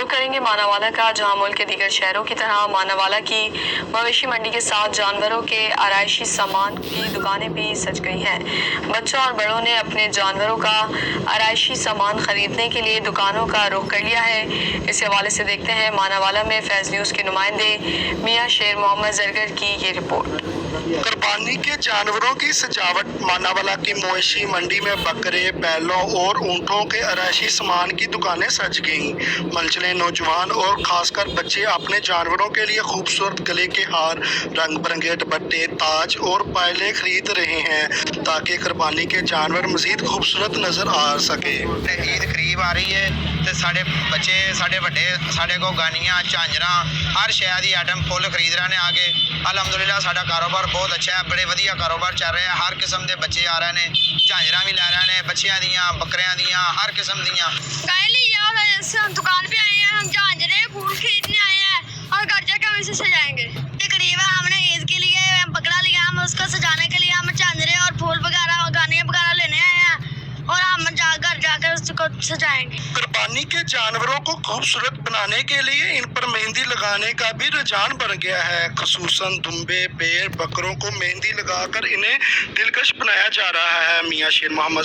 रुख करेंगे मानावाला का, जहां मुल्क के दीगर शहरों की तरह मानावाला की मवेशी मंडी के साथ जानवरों के आराइशी सामान की दुकानें भी सज गई हैं। बच्चों और बड़ों ने अपने जानवरों का आराइशी सामान खरीदने के लिए दुकानों का रुख कर लिया है। इस हवाले से देखते हैं मानावाला में फैज न्यूज़ के नुमाइंदे मियां शेर मोहम्मद जरगर की ये रिपोर्ट। कुर्बानी के जानवरों की सजावट। मानावाला की मवेशी मंडी में बकरे, बैलों और ऊंटों के आराइशी सामान की दुकानें सज गईं। मंचले नौजवान और खासकर बच्चे अपने जानवरों के लिए खूबसूरत गले के हार, रंग बिरंगे दुपट्टे, ताज और पायलें खरीद रहे हैं ताकि कुर्बानी के जानवर मजीद खूबसूरत नजर आ सके। ईद करीब आ रही है तो साढ़े बच्चे साढ़े वड्डे साढ़े को गानियाँ झांजरा हर शह की आइटम फुल खरीद रहे हैं आगे। अलहमदुलिल्लाह साਡਾ कारोबार बहुत अच्छा है, बड़े वधिया कारोबार चल रहा है। हर किस्म के बच्चे आ रहे हैं, झांजरा भी लै रहे हैं, बच्चियां दियां, बकरियां दियां, हर किस्म दियां। गाय लिए हम दुकान पे आए हैं, हम झांझरे फूल खरीदने आए हैं और घर जाकर हम इसे सजाएंगे। तकरीबन हमने ईद के लिए पकड़ा लिया, हम उसको सजाने के लिए हम झांझरे और फूल वगैरह और गाने वगैरह लेने आए हैं और हम घर जाकर उसको सजाएंगे। कुर्बानी के जानवरों को खूबसूरत बनाने के लिए इन पर मेहंदी लगाने का भी रुझान बढ़ गया है। खसूसन दुम्बे, बेर, बकरों को मेहंदी लगाकर इन्हें दिलकश बनाया जा रहा है। मियां शेर मोहम्मद